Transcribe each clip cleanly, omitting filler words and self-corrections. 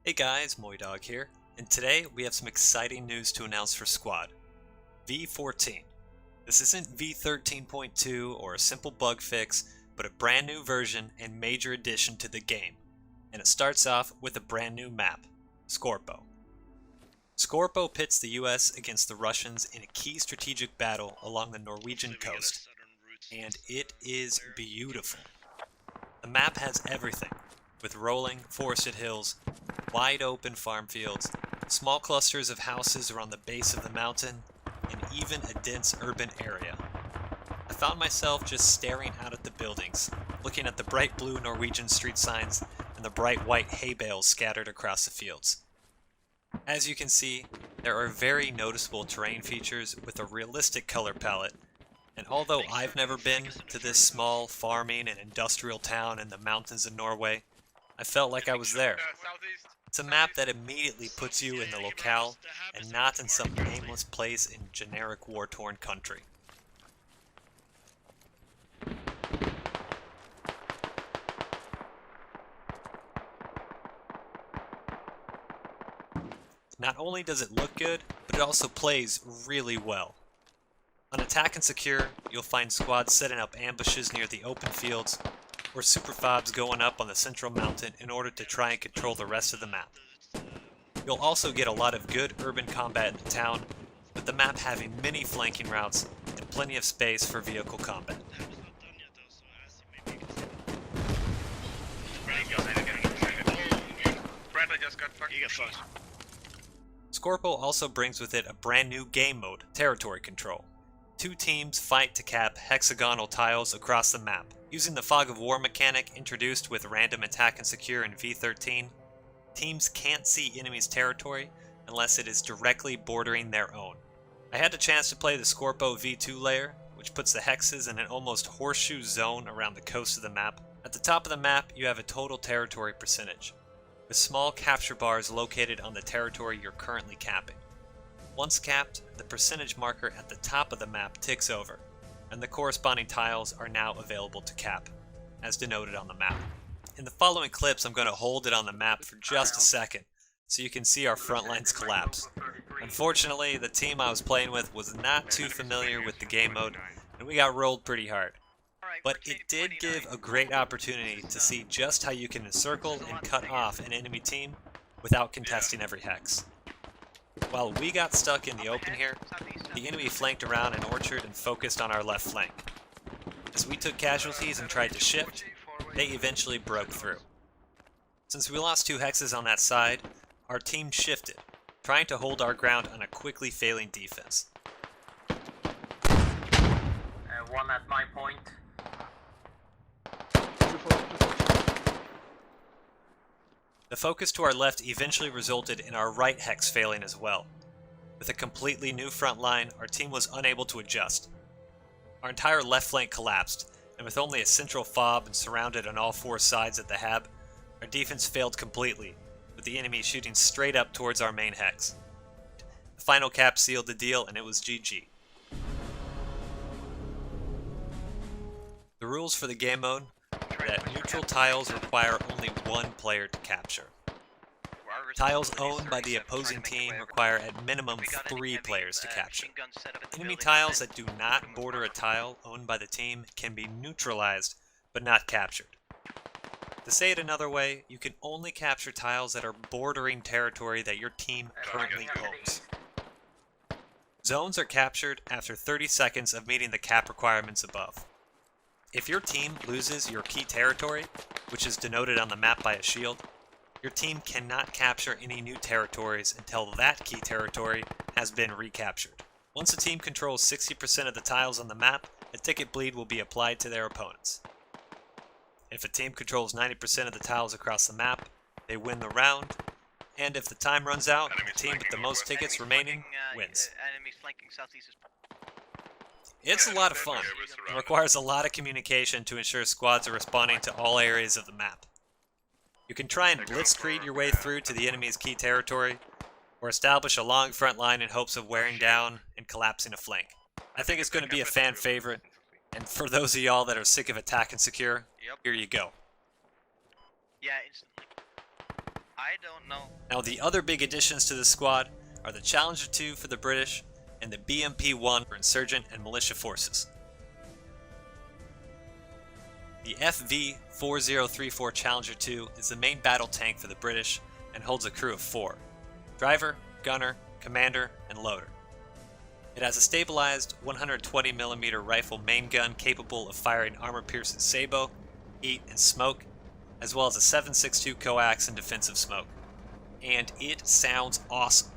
Hey guys, MoiDawg here, and today we have some exciting news to announce for Squad. V14. This isn't V13.2 or a simple bug fix, but a brand new version and major addition to the game. And it starts off with a brand new map, Scorpio. Scorpio pits the US against the Russians in a key strategic battle along the Norwegian coast, and it is beautiful. The map has everything, with rolling, forested hills, wide open farm fields, small clusters of houses around the base of the mountain, and even a dense urban area. I found myself just staring out at the buildings, looking at the bright blue Norwegian street signs and the bright white hay bales scattered across the fields. As you can see, there are very noticeable terrain features with a realistic color palette, and although I've never been to this small farming and industrial town in the mountains of Norway, I felt like I was there. It's a map that immediately puts you in the locale and not in some nameless place in generic war-torn country. Not only does it look good, but it also plays really well. On Attack and Secure, you'll find squads setting up ambushes near the open fields, or super fobs going up on the central mountain in order to try and control the rest of the map. You'll also get a lot of good urban combat in the town, with the map having many flanking routes and plenty of space for vehicle combat. Scorpio also brings with it a brand new game mode, Territory Control. Two teams fight to cap hexagonal tiles across the map. Using the Fog of War mechanic introduced with Random Attack and Secure in V13, teams can't see enemies' territory unless it is directly bordering their own. I had the chance to play the Scorpio V2 layer, which puts the hexes in an almost horseshoe zone around the coast of the map. At the top of the map, you have a total territory percentage, with small capture bars located on the territory you're currently capping. Once capped, the percentage marker at the top of the map ticks over, and the corresponding tiles are now available to cap, as denoted on the map. In the following clips, I'm going to hold it on the map for just a second, so you can see our front lines collapse. Unfortunately, the team I was playing with was not too familiar with the game mode, and we got rolled pretty hard. But it did give a great opportunity to see just how you can encircle and cut off an enemy team without contesting every hex. While we got stuck in the open here, the enemy flanked around an orchard and focused on our left flank. As we took casualties and tried to shift, they eventually broke through. Since we lost 2 hexes on that side, our team shifted, trying to hold our ground on a quickly failing defense. One at my point. The focus to our left eventually resulted in our right hex failing as well. With a completely new front line, our team was unable to adjust. Our entire left flank collapsed, and with only a central fob and surrounded on all 4 sides at the hab, our defense failed completely, with the enemy shooting straight up towards our main hex. The final cap sealed the deal, and it was GG. The rules for the game mode are that neutral tiles require only 1 player to capture. Tiles owned by the opposing team require at minimum 3 players to capture. Enemy tiles that do not border a tile owned by the team can be neutralized, but not captured. To say it another way, you can only capture tiles that are bordering territory that your team currently owns. Zones are captured after 30 seconds of meeting the cap requirements above. If your team loses your key territory, which is denoted on the map by a shield, your team cannot capture any new territories until that key territory has been recaptured. Once a team controls 60% of the tiles on the map, a ticket bleed will be applied to their opponents. If a team controls 90% of the tiles across the map, they win the round, and if the time runs out, the team with the most tickets remaining wins. It's a lot of fun. It requires a lot of communication to ensure squads are responding to all areas of the map. You can try and blitzkrieg your way through to the enemy's key territory, or establish a long front line in hopes of wearing down and collapsing a flank. I think it's going to be a fan favorite, and for those of y'all that are sick of Attack and Secure, here you go. Yeah, instantly. I don't know. Now the other big additions to the squad are the Challenger 2 for the British and the BMP-1 for insurgent and militia forces. The FV1434 Challenger 2 is the main battle tank for the British and holds a crew of 4: driver, gunner, commander, and loader. It has a stabilized 120mm rifle main gun capable of firing armor-piercing sabot, heat, and smoke, as well as a 7.62 coax and defensive smoke. And it sounds awesome.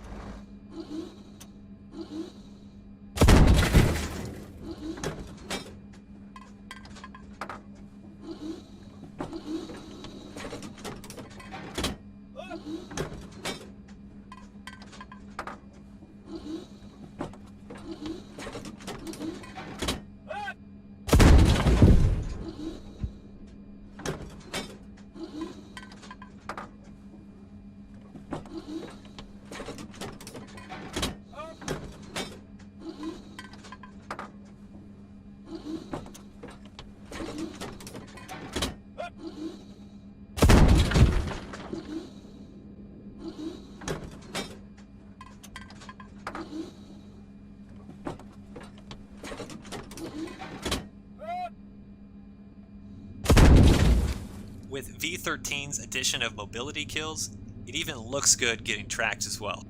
With V13's addition of mobility kills, it even looks good getting tracked as well.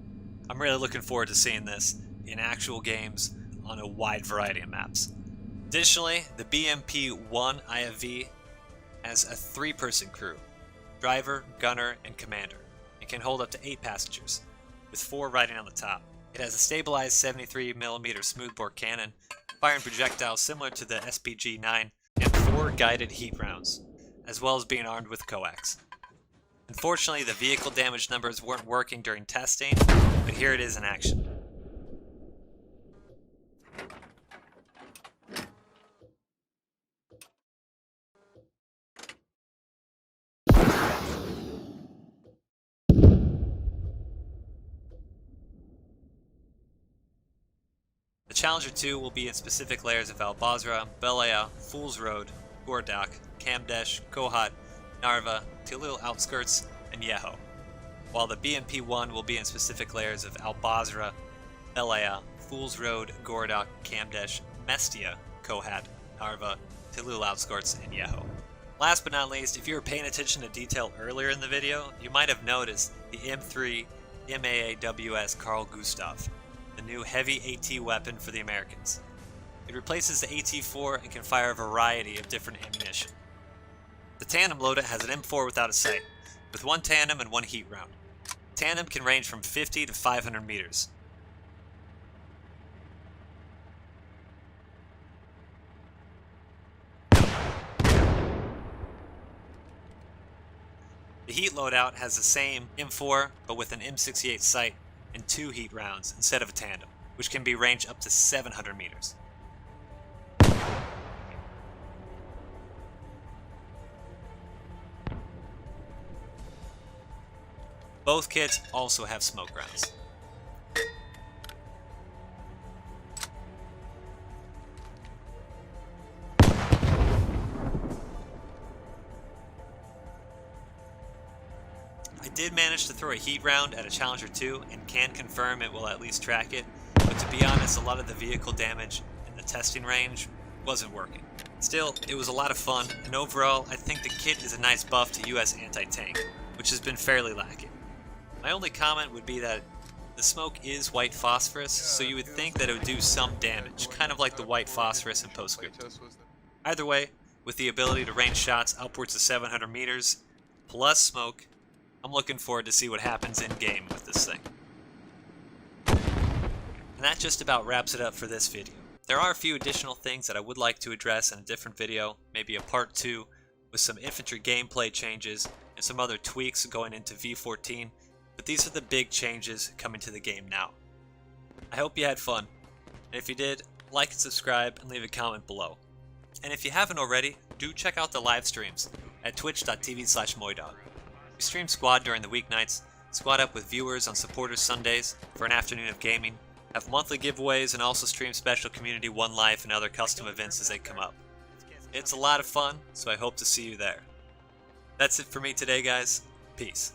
I'm really looking forward to seeing this in actual games on a wide variety of maps. Additionally, the BMP-1 IFV has a 3-person crew: driver, gunner, and commander. It can hold up to 8 passengers, with 4 riding on the top. It has a stabilized 73mm smoothbore cannon, firing projectiles similar to the SPG-9, and 4 guided heat rounds, as well as being armed with coax. Unfortunately, the vehicle damage numbers weren't working during testing, but here it is in action. The Challenger 2 will be in specific layers of Al-Basra, Belaya, Fool's Road, Gordak, Kamdesh, Kohat, Narva, Tilil Outskirts, and Yeho, while the BMP-1 will be in specific layers of Al-Basra, Belaya, Fool's Road, Gordak, Kamdesh, Mestia, Kohat, Narva, Tilil Outskirts, and Yeho. Last but not least, if you were paying attention to detail earlier in the video, you might have noticed the M3 MAAWS Carl Gustav, the new heavy AT weapon for the Americans. It replaces the AT-4 and can fire a variety of different ammunition. The tandem loader has an M4 without a sight, with 1 tandem and 1 heat round. Tandem can range from 50 to 500 meters. The heat loadout has the same M4 but with an M68 sight and 2 heat rounds instead of a tandem, which can be ranged up to 700 meters. Both kits also have smoke rounds. I did manage to throw a heat round at a Challenger 2 and can confirm it will at least track it, but to be honest, a lot of the vehicle damage in the testing range wasn't working. Still, it was a lot of fun, and overall, I think the kit is a nice buff to US anti-tank, which has been fairly lacking. My only comment would be that the smoke is white phosphorus, so you would think that it would do some damage, kind of like the white phosphorus in Postscript. Either way, with the ability to range shots upwards of 700 meters, plus smoke, I'm looking forward to see what happens in-game with this thing. And that just about wraps it up for this video. There are a few additional things that I would like to address in a different video, maybe a part 2, with some infantry gameplay changes and some other tweaks going into V14, but these are the big changes coming to the game now. I hope you had fun, and if you did, like and subscribe and leave a comment below. And if you haven't already, do check out the live streams at twitch.tv/MoiDawg. We stream Squad during the weeknights, squad up with viewers on Supporters Sundays for an afternoon of gaming, have monthly giveaways, and also stream special Community One Life and other custom events as they come up. It's a lot of fun, so I hope to see you there. That's it for me today, guys. Peace.